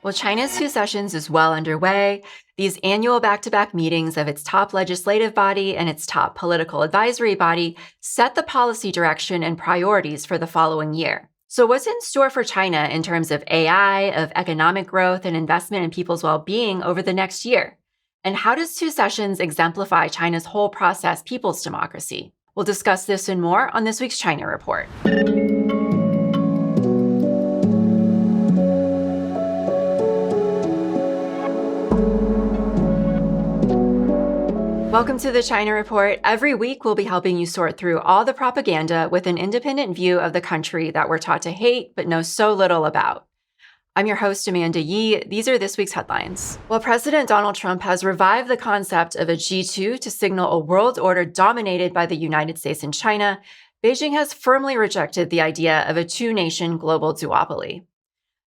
Well, China's two sessions is well underway. These annual back-to-back meetings of its top legislative body and its top political advisory body set the policy direction and priorities for the following year. So what's in store for China in terms of AI, of economic growth and investment in people's well-being over the next year? And how does two sessions exemplify China's whole process people's democracy? We'll discuss this and more on this week's China Report. Welcome to the China Report. Every week, we'll be helping you sort through all the propaganda with an independent view of the country that we're taught to hate but know so little about. I'm your host, Amanda Yee. These are this week's headlines. While President Donald Trump has revived the concept of a G2 to signal a world order dominated by the United States and China, Beijing has firmly rejected the idea of a two-nation global duopoly.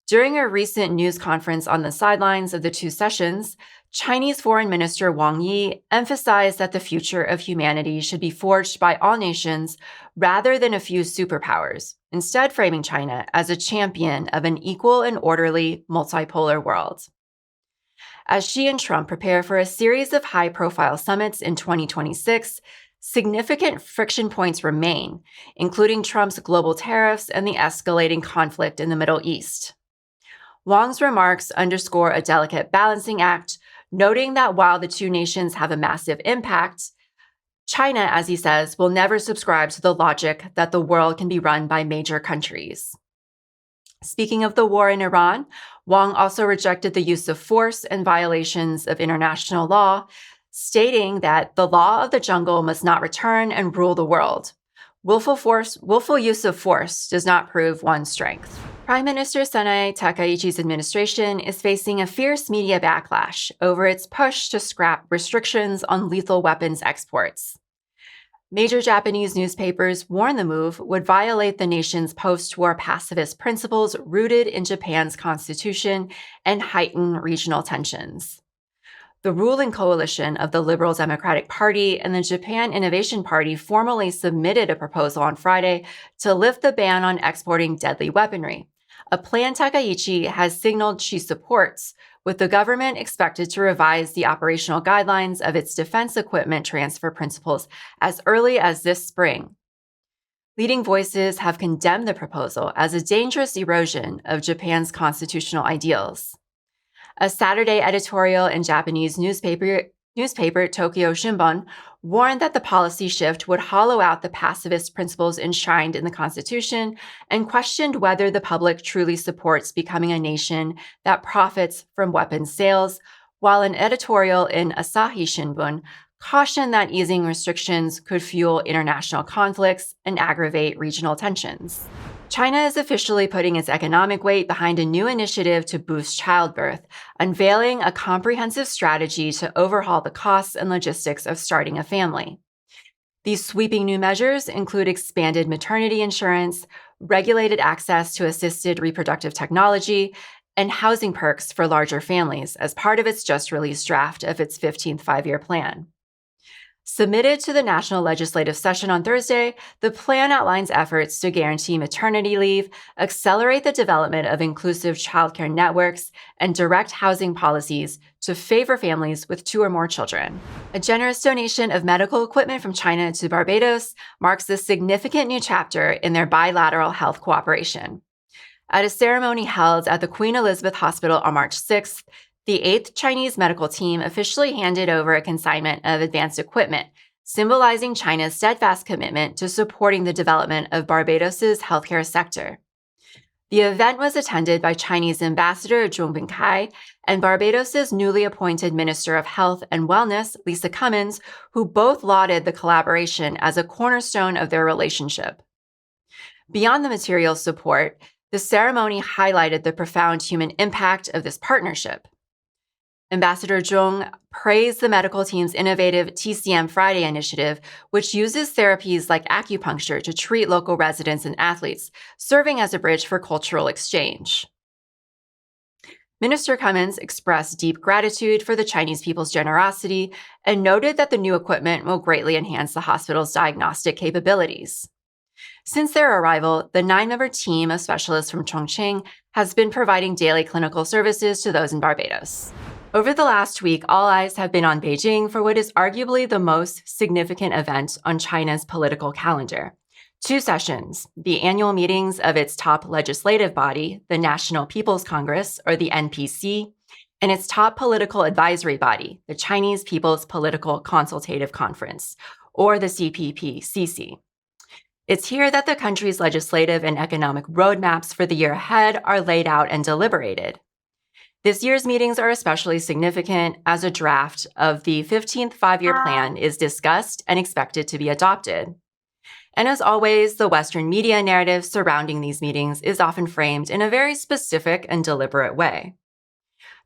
During a recent news conference on the sidelines of the two sessions, Chinese Foreign Minister Wang Yi emphasized that the future of humanity should be forged by all nations rather than a few superpowers, instead framing China as a champion of an equal and orderly multipolar world. As Xi and Trump prepare for a series of high-profile summits in 2026, significant friction points remain, including Trump's global tariffs and the escalating conflict in the Middle East. Wang's remarks underscore a delicate balancing act, noting that while the two nations have a massive impact, China, as he says, will never subscribe to the logic that the world can be run by major countries. Speaking of the war in Iran, Wang also rejected the use of force and violations of international law, stating that the law of the jungle must not return and rule the world. Willful use of force does not prove one's strength. Prime Minister Sanae Takaichi's administration is facing a fierce media backlash over its push to scrap restrictions on lethal weapons exports. Major Japanese newspapers warn the move would violate the nation's post-war pacifist principles rooted in Japan's constitution and heighten regional tensions. The ruling coalition of the Liberal Democratic Party and the Japan Innovation Party formally submitted a proposal on Friday to lift the ban on exporting deadly weaponry, a plan Takaichi has signaled she supports, with the government expected to revise the operational guidelines of its defense equipment transfer principles as early as this spring. Leading voices have condemned the proposal as a dangerous erosion of Japan's constitutional ideals. A Saturday editorial in Japanese newspaper Tokyo Shimbun warned that the policy shift would hollow out the pacifist principles enshrined in the Constitution and questioned whether the public truly supports becoming a nation that profits from weapons sales, while an editorial in Asahi Shimbun cautioned that easing restrictions could fuel international conflicts and aggravate regional tensions. China is officially putting its economic weight behind a new initiative to boost childbirth, unveiling a comprehensive strategy to overhaul the costs and logistics of starting a family. These sweeping new measures include expanded maternity insurance, regulated access to assisted reproductive technology, and housing perks for larger families as part of its just-released draft of its 15th five-year plan. Submitted to the National Legislative Session on Thursday, the plan outlines efforts to guarantee maternity leave, accelerate the development of inclusive childcare networks, and direct housing policies to favor families with two or more children. A generous donation of medical equipment from China to Barbados marks a significant new chapter in their bilateral health cooperation. At a ceremony held at the Queen Elizabeth Hospital on March 6th, the 8th Chinese medical team officially handed over a consignment of advanced equipment, symbolizing China's steadfast commitment to supporting the development of Barbados's healthcare sector. The event was attended by Chinese Ambassador Zhong Bingkai and Barbados's newly appointed Minister of Health and Wellness, Lisa Cummins, who both lauded the collaboration as a cornerstone of their relationship. Beyond the material support, the ceremony highlighted the profound human impact of this partnership. Ambassador Zhong praised the medical team's innovative TCM Friday initiative, which uses therapies like acupuncture to treat local residents and athletes, serving as a bridge for cultural exchange. Minister Cummins expressed deep gratitude for the Chinese people's generosity and noted that the new equipment will greatly enhance the hospital's diagnostic capabilities. Since their arrival, the 9-member team of specialists from Chongqing has been providing daily clinical services to those in Barbados. Over the last week, all eyes have been on Beijing for what is arguably the most significant event on China's political calendar. 2 sessions, the annual meetings of its top legislative body, the National People's Congress, or the NPC, and its top political advisory body, the Chinese People's Political Consultative Conference, or the CPPCC. It's here that the country's legislative and economic roadmaps for the year ahead are laid out and deliberated. This year's meetings are especially significant as a draft of the 15th five-year plan is discussed and expected to be adopted. And as always, the Western media narrative surrounding these meetings is often framed in a very specific and deliberate way.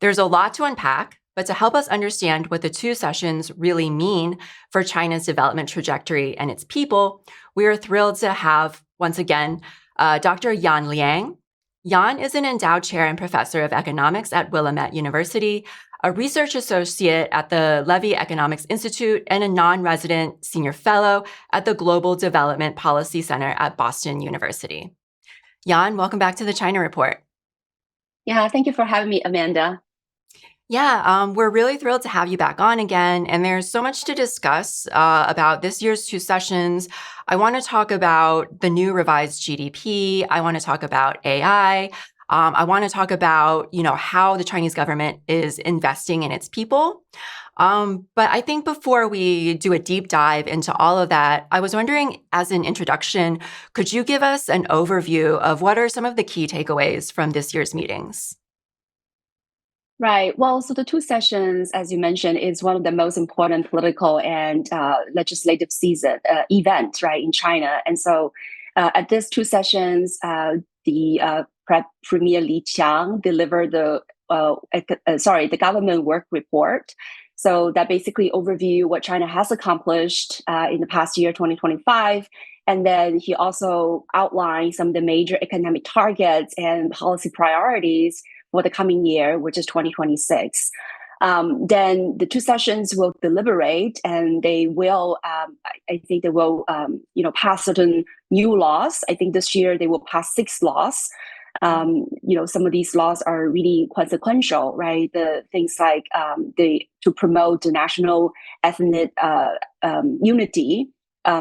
There's a lot to unpack, but to help us understand what the 2 sessions really mean for China's development trajectory and its people, we are thrilled to have, once again, Dr. Yan Liang. Yan is an endowed chair and professor of economics at Willamette University, a research associate at the Levy Economics Institute, and a non-resident senior fellow at the Global Development Policy Center at Boston University. Yan, welcome back to the China Report. Yeah, thank you for having me, Amanda. Yeah, we're really thrilled to have you back on again. And there's so much to discuss about this year's 2 sessions. I want to talk about the new revised GDP. I want to talk about AI. I want to talk about, how the Chinese government is investing in its people. But I think before we do a deep dive into all of that, I was wondering, as an introduction, could you give us an overview of what are some of the key takeaways from this year's meetings? Right. Well, so the 2 sessions, as you mentioned, is one of the most important political and legislative season event, right, in China. And so at these 2 sessions, the Premier Li Qiang delivered the government work report. So that basically overview what China has accomplished in the past year, 2025. And then he also outlined some of the major economic targets and policy priorities for the coming year, which is 2026. Then the 2 sessions will deliberate, and they will, I think they will, pass certain new laws. I think this year they will pass 6 laws. Some of these laws are really consequential, right? The things like to promote the national ethnic unity.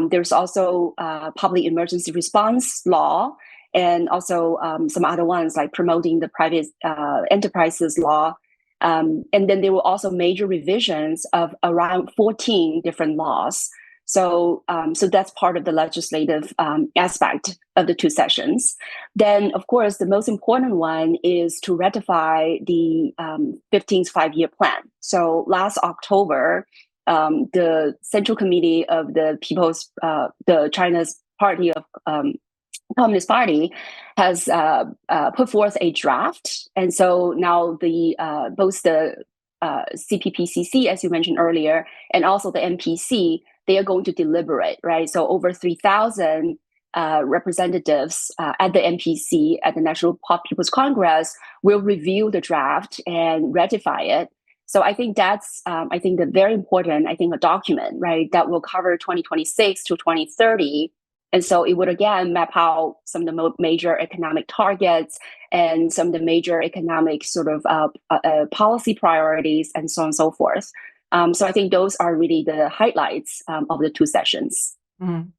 There's also public emergency response law, and also some other ones like promoting the private enterprises law. And then there were also major revisions of around 14 different laws. So that's part of the legislative aspect of the 2 sessions. Then, of course, the most important one is to ratify the 15th five-year plan. So last October, the Central Committee of the the China's Party of Communist Party has put forth a draft, and so now both the CPPCC, as you mentioned earlier, and also the NPC, they are going to deliberate, right? So over 3,000 representatives at the NPC, at the National People's Congress, will review the draft and ratify it. So I think that's, a very important, a document, right, that will cover 2026 to 2030. And so it would, again, map out some of the major economic targets and some of the major economic sort of policy priorities and so on and so forth. So I think those are really the highlights of the 2 sessions. Mm-hmm.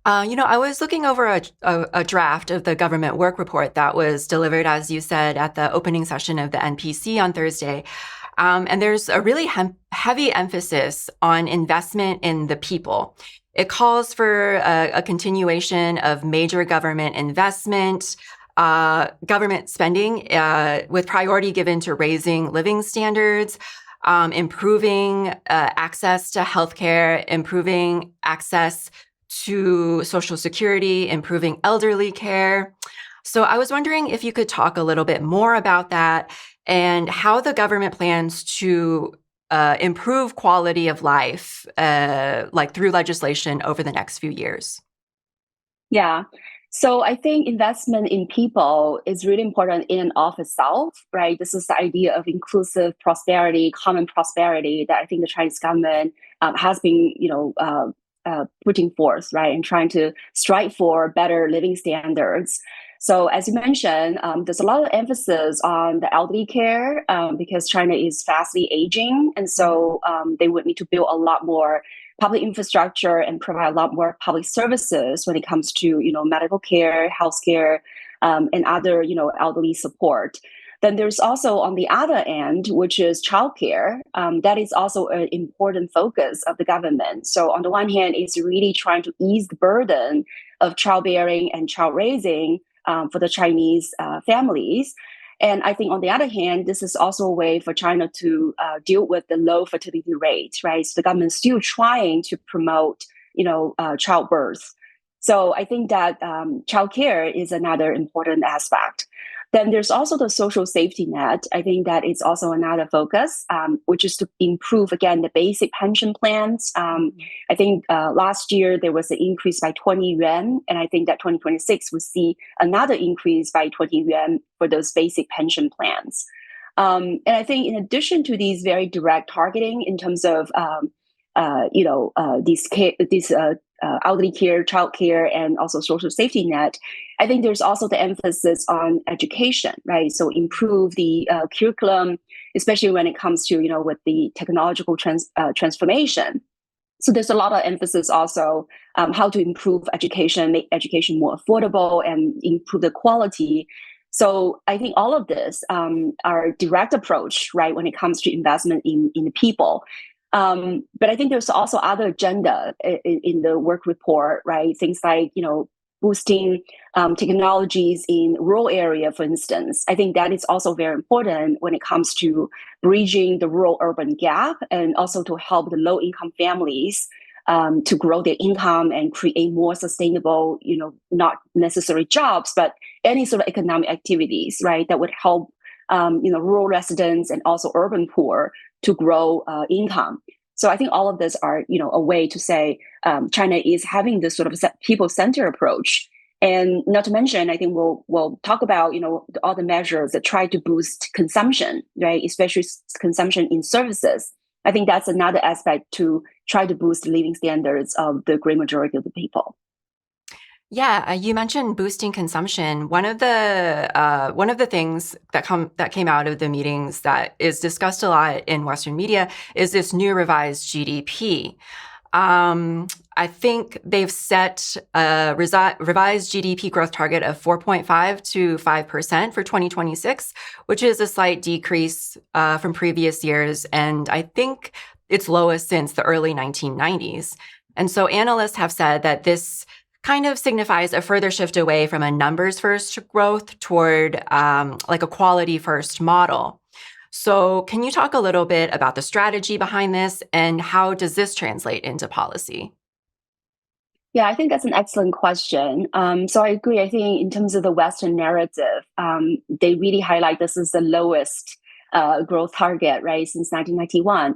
I was looking over a draft of the government work report that was delivered, as you said, at the opening session of the NPC on Thursday. And there's a really heavy emphasis on investment in the people. It calls for a continuation of major government investment, government spending with priority given to raising living standards, improving access to healthcare, improving access to Social Security, improving elderly care. So I was wondering if you could talk a little bit more about that and how the government plans to improve quality of life, through legislation over the next few years. Yeah. So I think investment in people is really important in and of itself, right? This is the idea of inclusive prosperity, common prosperity that I think the Chinese government has been, putting forth, right, and trying to strive for better living standards. So as you mentioned, there's a lot of emphasis on the elderly care because China is fastly aging. And so they would need to build a lot more public infrastructure and provide a lot more public services when it comes to, medical care, healthcare, and other, elderly support. Then there's also on the other end, which is childcare. That is also an important focus of the government. So on the one hand, it's really trying to ease the burden of childbearing and child raising for the Chinese families. And I think on the other hand, this is also a way for China to deal with the low fertility rate, right? So the government's still trying to promote, childbirth. So I think that childcare is another important aspect. Then there's also the social safety net. I think that is also another focus, which is to improve, again, the basic pension plans. I think last year there was an increase by 20 yuan, and I think that 2026 will see another increase by 20 yuan for those basic pension plans. And I think in addition to these very direct targeting in terms of these elderly care, child care, and also social safety net, I think there's also the emphasis on education, right? So improve the curriculum, especially when it comes to, with the technological transformation. So there's a lot of emphasis also how to improve education, make education more affordable, and improve the quality. So I think all of this are direct approach, right, when it comes to investment in the people. But I think there's also other agenda in the work report, right? Things like, boosting technologies in rural area, for instance. I think that is also very important when it comes to bridging the rural-urban gap and also to help the low-income families to grow their income and create more sustainable, not necessarily jobs, but any sort of economic activities, right, that would help, rural residents and also urban poor to grow income. So I think all of this are, a way to say China is having this sort of people-centered approach. And not to mention, I think we'll talk about, all the measures that try to boost consumption, right? Especially consumption in services. I think that's another aspect to try to boost the living standards of the great majority of the people. Yeah, you mentioned boosting consumption. One of the things that came out of the meetings that is discussed a lot in Western media is this new revised GDP. I think they've set a revised GDP growth target of 4.5 to 5% for 2026, which is a slight decrease from previous years, and I think it's lowest since the early 1990s. And so analysts have said that this kind of signifies a further shift away from a numbers-first growth toward like a quality-first model. So can you talk a little bit about the strategy behind this and how does this translate into policy? Yeah, I think that's an excellent question. So I agree. I think in terms of the Western narrative, they really highlight this is the lowest growth target, right, since 1991.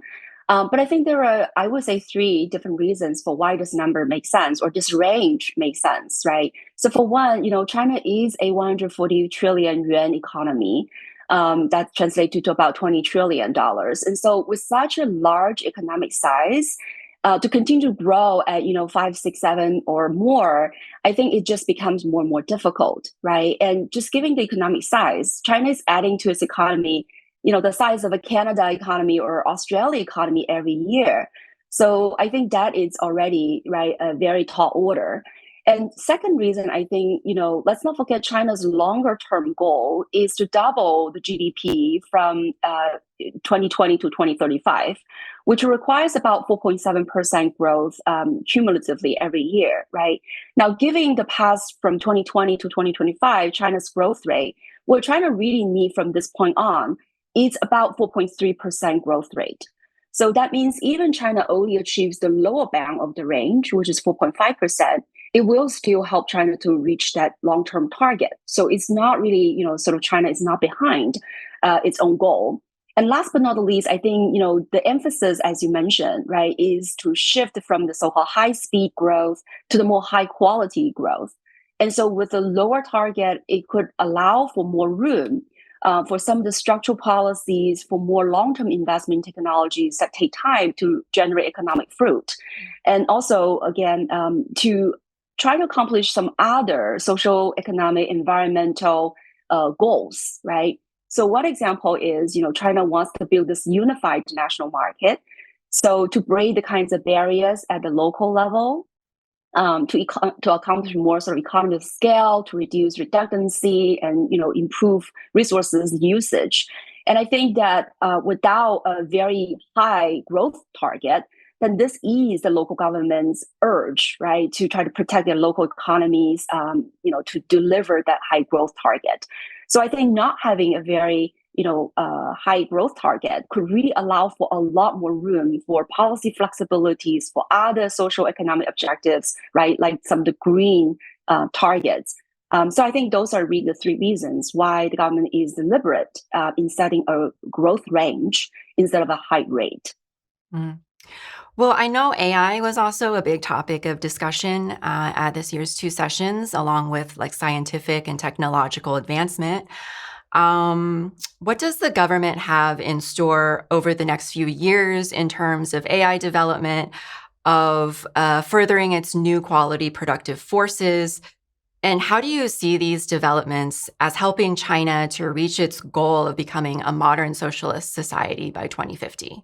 But I think there are, I would say, three different reasons for why this number makes sense or this range makes sense, right? So for one, China is a 140 trillion yuan economy. That translates to about $20 trillion. And so with such a large economic size, to continue to grow at 5, 6, 7 or more, I think it just becomes more and more difficult, right? And just given the economic size, China is adding to its economy the size of a Canada economy or Australia economy every year. So I think that is already, right, a very tall order. And second reason, I think, let's not forget China's longer term goal is to double the GDP from 2020 to 2035, which requires about 4.7% growth cumulatively every year, right? Now, given the past from 2020 to 2025, China's growth rate, what China really need from this point on is about 4.3% growth rate. So that means even China only achieves the lower bound of the range, which is 4.5%, it will still help China to reach that long-term target. So it's not really, sort of China is not behind its own goal. And last but not the least, I think, the emphasis, as you mentioned, right, is to shift from the so-called high-speed growth to the more high-quality growth. And so with a lower target, it could allow for more room for some of the structural policies, for more long-term investment in technologies that take time to generate economic fruit. And also, again, to try to accomplish some other social, economic, environmental goals, right? So one example is, China wants to build this unified national market. So to break the kinds of barriers at the local level, to accomplish more sort of economy of scale, to reduce redundancy, and improve resources usage. And I think that without a very high growth target, then this eases the local government's urge, right, to try to protect their local economies, to deliver that high growth target. So I think not having a very high growth target could really allow for a lot more room for policy flexibilities for other social economic objectives, right? Like some of the green targets. So I think those are really the three reasons why the government is deliberate in setting a growth range instead of a height rate. Mm. Well, I know AI was also a big topic of discussion at this year's two sessions, along with like scientific and technological advancement. What does the government have in store over the next few years in terms of AI development, of furthering its new quality productive forces? And how do you see these developments as helping China to reach its goal of becoming a modern socialist society by 2050?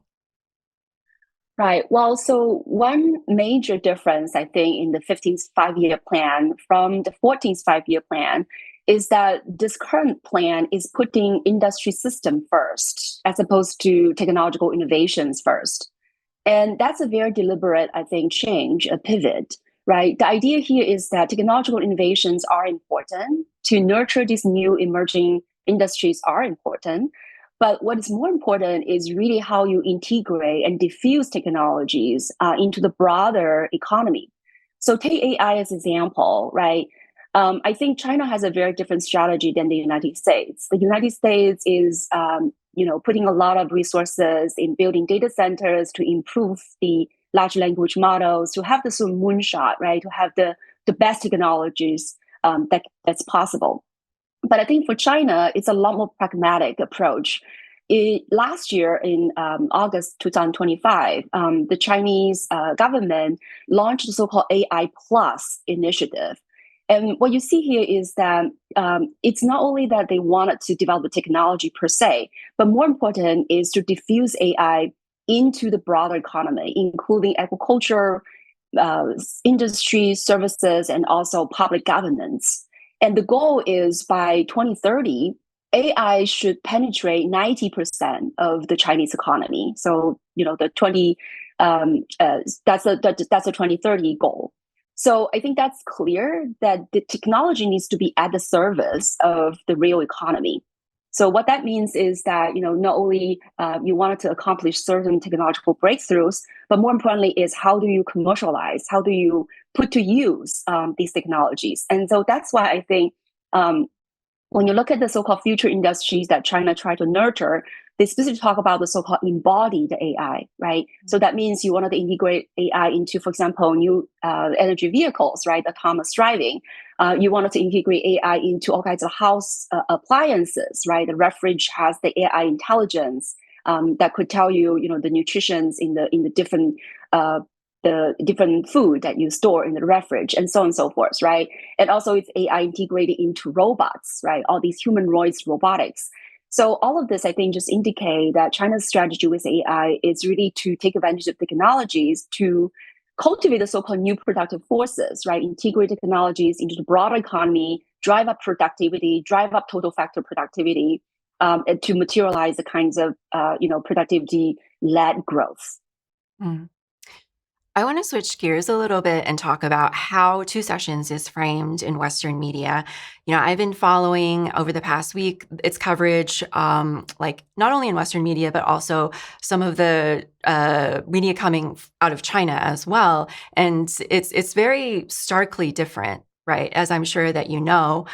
Right. Well, so one major difference, I think, in the 15th five-year plan from the 14th five-year plan is that this current plan is putting industry system first, as opposed to technological innovations first. And that's a very deliberate, I think, change, a pivot, right? The idea here is that technological innovations are important. To nurture these new emerging industries are important. But what is more important is really how you integrate and diffuse technologies into the broader economy. So take AI as an example, right? I think China has a very different strategy than the United States. The United States is, putting a lot of resources in building data centers to improve the large language models, to have the sort of moonshot, right? To have the best technologies that's possible. But I think for China, it's a lot more pragmatic approach. Last year in August 2025, the Chinese government launched the so-called AI Plus initiative. And what you see here is that it's not only that they wanted to develop the technology per se, but more important is to diffuse AI into the broader economy, including agriculture, industry, services, and also public governance. And the goal is by 2030, AI should penetrate 90% of the Chinese economy. So, the 20 that's a 2030 goal. So I think that's clear that the technology needs to be at the service of the real economy. So what that means is that, not only you wanted to accomplish certain technological breakthroughs, but more importantly is how do you commercialize? How do you put to use these technologies? And so that's why I think when you look at the so-called future industries that China tried to nurture, they specifically talk about the so-called embodied AI, right? So that means you wanted to integrate AI into, for example, new energy vehicles, right? Autonomous driving. You wanted to integrate AI into all kinds of house appliances, right? The refrigerator has the AI intelligence that could tell you, the nutritions in the different food that you store in the refrigerator, and so on and so forth, right? And also it's AI integrated into robots, right? All these humanoids robotics. So all of this, I think, just indicate that China's strategy with AI is really to take advantage of technologies to cultivate the so-called new productive forces, right? Integrate technologies into the broader economy, drive up productivity, drive up total factor productivity, and to materialize the kinds of, productivity-led growth. Mm. I want to switch gears a little bit and talk about how Two Sessions is framed in Western media. I've been following over the past week its coverage, like not only in Western media, but also some of the media coming out of China as well. And it's very starkly different, right? As I'm sure that you know.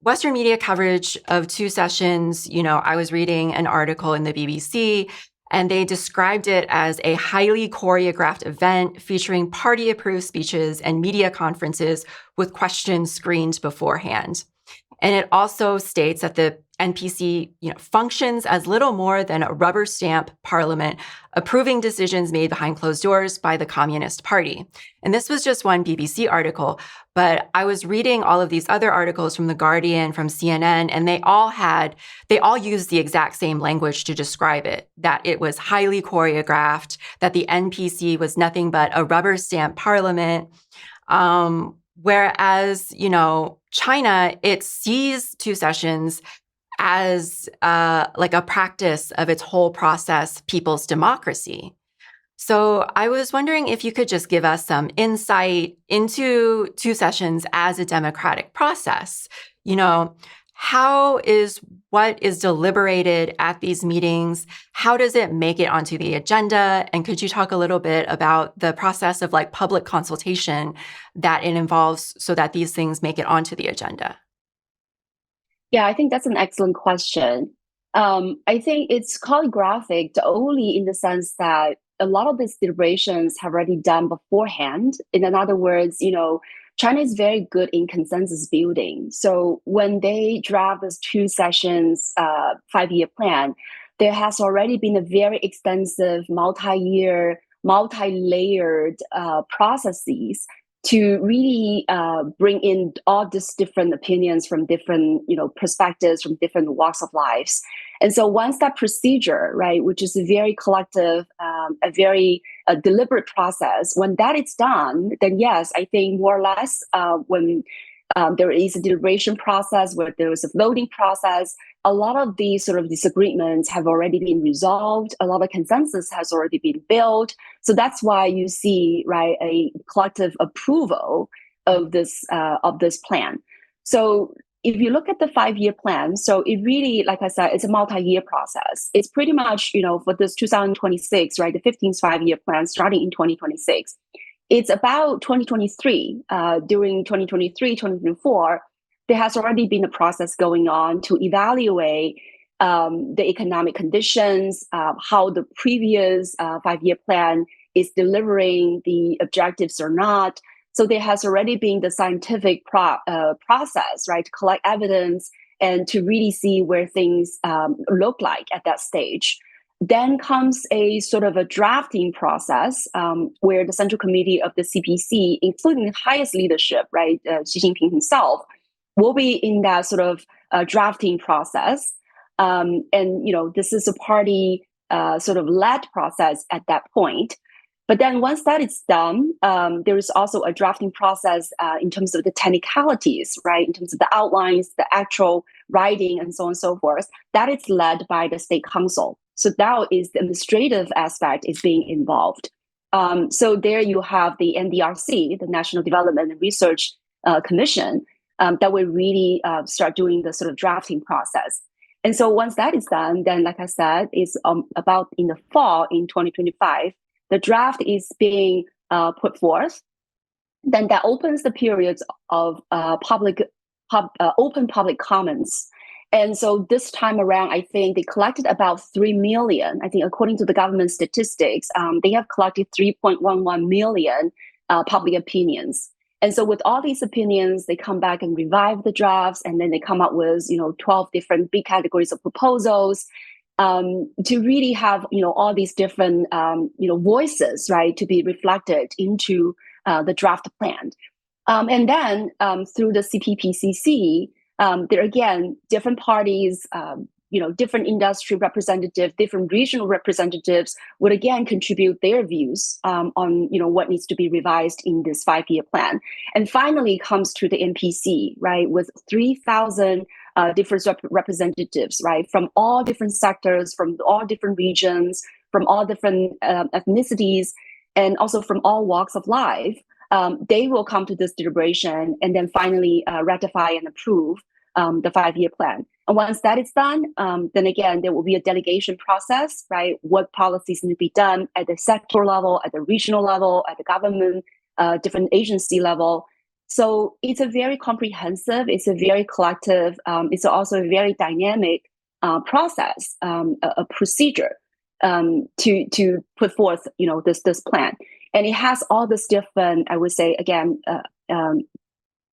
Western media coverage of Two Sessions, I was reading an article in the BBC, and they described it as a highly choreographed event featuring party-approved speeches and media conferences with questions screened beforehand. And it also states that the NPC, functions as little more than a rubber stamp parliament approving decisions made behind closed doors by the Communist Party. And this was just one BBC article, but I was reading all of these other articles from The Guardian, from CNN, and they all used the exact same language to describe it, that it was highly choreographed, that the NPC was nothing but a rubber stamp parliament. Whereas, China, it sees two sessions as like a practice of its whole process, people's democracy. So I was wondering if you could just give us some insight into two sessions as a democratic process. How is what is deliberated at these meetings? How does it make it onto the agenda? And could you talk a little bit about the process of like public consultation that it involves so that these things make it onto the agenda? Yeah, I think that's an excellent question. I think it's calligraphic only in the sense that a lot of these deliberations have already done beforehand. In other words, China is very good in consensus building. So when they draft this two sessions 5-year plan, there has already been a very extensive multi-year, multi-layered processes to really bring in all these different opinions from different perspectives from different walks of lives. And so once that procedure, right, which is a very collective, a very deliberate process, when that is done, then yes, I think more or less when there is a deliberation process, where there is a voting process, a lot of these sort of disagreements have already been resolved. A lot of consensus has already been built. So that's why you see, right, a collective approval of this plan. So if you look at the 5-year plan, so it really, like I said, it's a multi-year process. It's pretty much, for this 2026, right, the 15th 5-year plan starting in 2026. It's about 2023. During 2023, 2024, there has already been a process going on to evaluate the economic conditions, how the previous 5-year plan is delivering the objectives or not. So there has already been the scientific process, right, to collect evidence and to really see where things look like at that stage. Then comes a sort of a drafting process where the Central Committee of the CPC, including the highest leadership, right, Xi Jinping himself, will be in that sort of drafting process. And, this is a party sort of led process at that point. But then once that is done, there is also a drafting process in terms of the technicalities, right, in terms of the outlines, the actual writing, and so on and so forth. That is led by the State Council. So now is the administrative aspect is being involved. So there you have the NDRC, the National Development and Research Commission, that will really start doing the sort of drafting process. And so once that is done, then, like I said, it's about in the fall in 2025, the draft is being put forth. Then that opens the periods of open public comments. And so this time around, I think they collected about 3 million. I think according to the government statistics, they have collected 3.11 million public opinions. And so with all these opinions, they come back and revive the drafts, and then they come up with 12 different big categories of proposals to really have all these different voices, right, to be reflected into the draft plan. And then through the CPPCC, there again, different parties, different industry representatives, different regional representatives would again contribute their views on what needs to be revised in this 5-year plan. And finally comes to the NPC, right, with 3,000 different representatives, right, from all different sectors, from all different regions, from all different ethnicities, and also from all walks of life. They will come to this deliberation and then finally ratify and approve the 5-year plan. And once that is done, then again, there will be a delegation process, right? What policies need to be done at the sector level, at the regional level, at the government, different agency level. So it's a very comprehensive, it's a very collective, it's also a very dynamic process, a procedure to put forth, this plan. And it has all this different, I would say, again,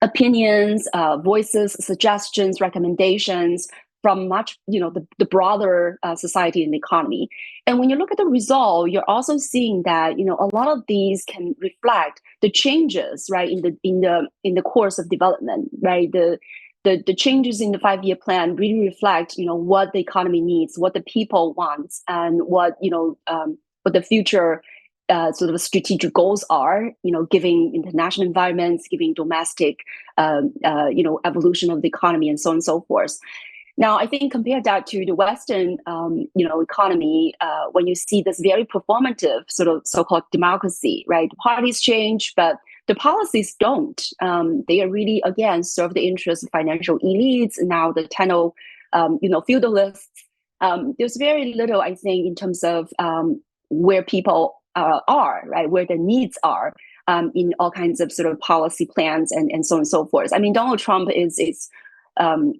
opinions, voices, suggestions, recommendations from much, the broader society and the economy. And when you look at the result, you're also seeing that, a lot of these can reflect the changes, right, in the course of development, right? The changes in the 5-year plan really reflect, what the economy needs, what the people want, and what the future sort of strategic goals are, giving international environments, giving domestic, evolution of the economy, and so on and so forth. Now, I think compare that to the Western, economy, when you see this very performative sort of so-called democracy, right? The parties change, but the policies don't. They are really, again, serve the interests of financial elites. Now the tenor, feudalists. There's very little, I think, in terms of where people are, right? Where the needs are in all kinds of sort of policy plans and so on and so forth. I mean, Donald Trump is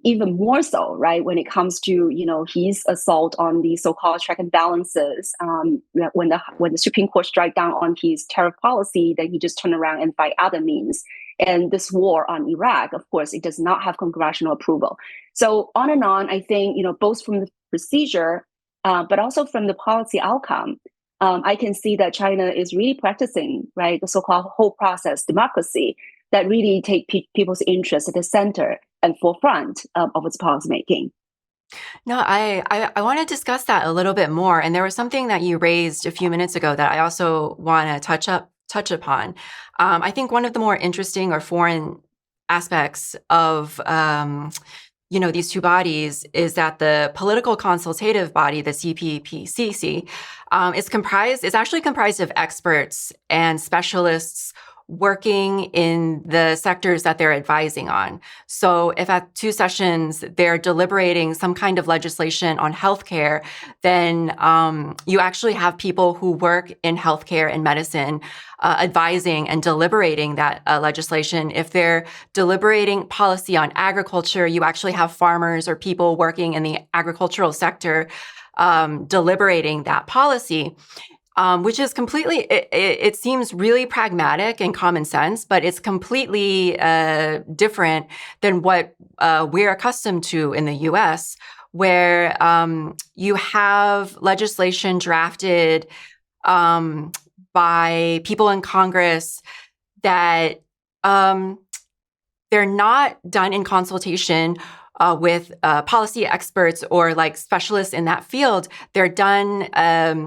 even more so, right, when it comes to his assault on the so-called check and balances. When the Supreme Court strike down on his tariff policy, then he just turned around and by other means. And this war on Iraq, of course, it does not have congressional approval. So on and on, I think both from the procedure, but also from the policy outcome, I can see that China is really practicing, right, the so-called whole process democracy that really take people's interest at the center and forefront of its policymaking. No, I want to discuss that a little bit more. And there was something that you raised a few minutes ago that I also want to touch upon. I think one of the more interesting or foreign aspects of these two bodies is that the political consultative body, the CPPCC, is actually comprised of experts and specialists working in the sectors that they're advising on. So if at 2 sessions they're deliberating some kind of legislation on healthcare, then you actually have people who work in healthcare and medicine advising and deliberating that legislation. If they're deliberating policy on agriculture, you actually have farmers or people working in the agricultural sector deliberating that policy. Which is completely, it seems really pragmatic and common sense, but it's completely different than what we're accustomed to in the U.S., where you have legislation drafted by people in Congress that they're not done in consultation with policy experts or like specialists in that field. They're done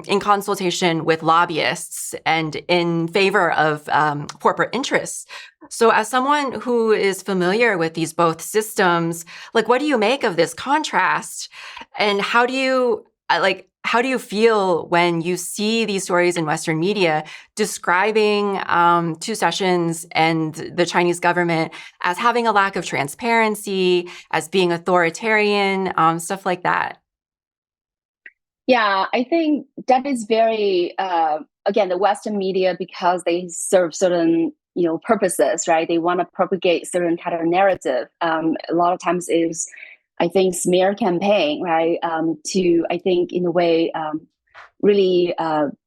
in consultation with lobbyists and in favor of corporate interests. So as someone who is familiar with these both systems, like, what do you make of this contrast? And how do you feel when you see these stories in Western media describing 2 sessions and the Chinese government as having a lack of transparency, as being authoritarian, stuff like that? Yeah, I think that is very, again, the Western media, because they serve certain purposes, right? They want to propagate certain kind of narrative. A lot of times is, I think, smear campaign, right? To, I think, in a way, really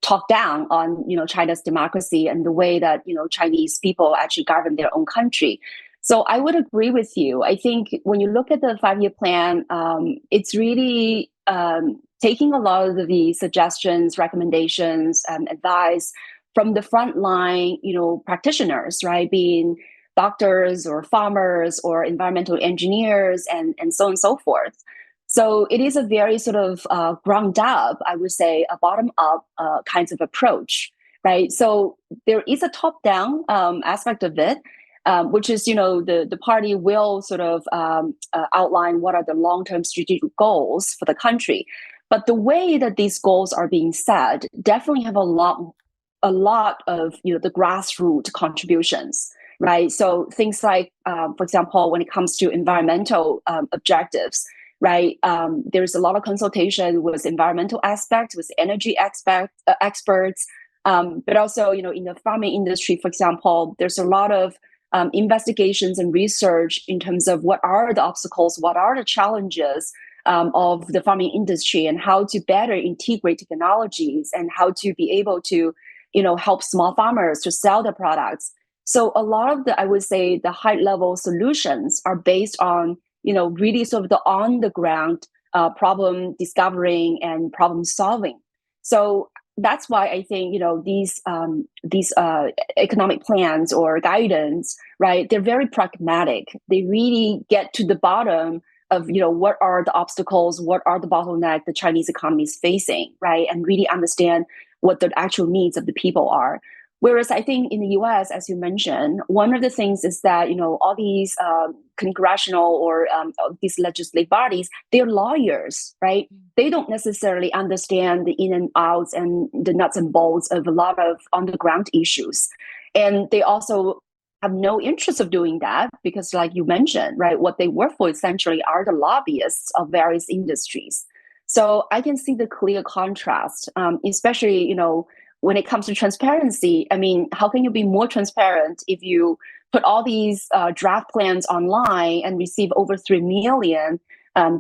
talk down on China's democracy and the way that Chinese people actually govern their own country. So I would agree with you. I think when you look at the 5-year plan, it's really taking a lot of the suggestions, recommendations, advice from the frontline, practitioners, right? Being doctors or farmers or environmental engineers and so on and so forth. So it is a very sort of ground up, I would say, a bottom up kinds of approach, right? So there is a top down aspect of it, which is, the party will sort of outline what are the long term strategic goals for the country. But the way that these goals are being set definitely have a lot of the grassroots contributions, right? So things like, for example, when it comes to environmental objectives, right? There's a lot of consultation with environmental aspects, with energy experts, but also, in the farming industry, for example, there's a lot of investigations and research in terms of what are the obstacles, what are the challenges of the farming industry, and how to better integrate technologies and how to be able to, help small farmers to sell their products. So a lot of I would say, the high level solutions are based on, really sort of the on the ground problem discovering and problem solving. So that's why I think, these economic plans or guidance, right? They're very pragmatic. They really get to the bottom of, what are the obstacles, what are the bottlenecks the Chinese economy is facing, right? And really understand what the actual needs of the people are. Whereas I think in the U.S., as you mentioned, one of the things is that, all these congressional or these legislative bodies, they're lawyers, right? They don't necessarily understand the in and outs and the nuts and bolts of a lot of on-the-ground issues. And they also have no interest of doing that because, like you mentioned, right, what they work for essentially are the lobbyists of various industries. So I can see the clear contrast, especially, when it comes to transparency. I mean, how can you be more transparent if you put all these draft plans online and receive over 3 million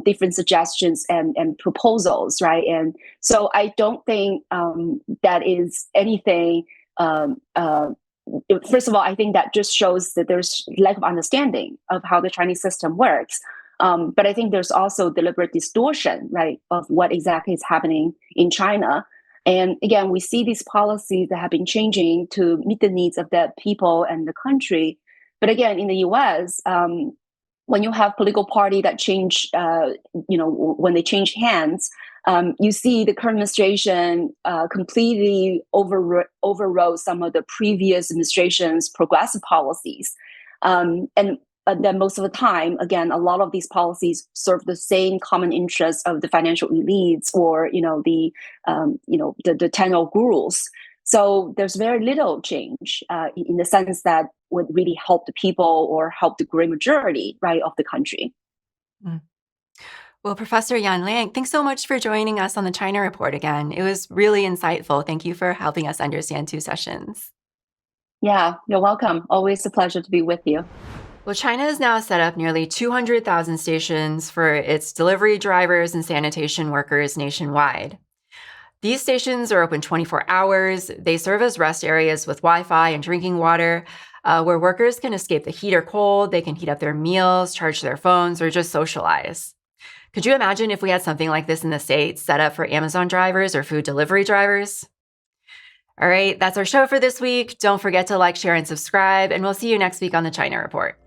different suggestions and proposals, right? And so I don't think that is anything. First of all, I think that just shows that there's lack of understanding of how the Chinese system works. But I think there's also deliberate distortion, right, of what exactly is happening in China. And again, we see these policies that have been changing to meet the needs of the people and the country. But again, in the U.S., when you have political party that change, when they change hands, you see the current administration completely overrode some of the previous administration's progressive policies. And then most of the time, again, a lot of these policies serve the same common interests of the financial elites or, the 10 old gurus. So there's very little change in the sense that would really help the people or help the great majority, right, of the country. Mm. Well, Professor Yan Liang, thanks so much for joining us on the China Report again. It was really insightful. Thank you for helping us understand 2 sessions. Yeah, you're welcome. Always a pleasure to be with you. Well, China has now set up nearly 200,000 stations for its delivery drivers and sanitation workers nationwide. These stations are open 24 hours. They serve as rest areas with Wi-Fi and drinking water, where workers can escape the heat or cold. They can heat up their meals, charge their phones, or just socialize. Could you imagine if we had something like this in the States set up for Amazon drivers or food delivery drivers? All right, that's our show for this week. Don't forget to like, share, and subscribe, and we'll see you next week on the China Report.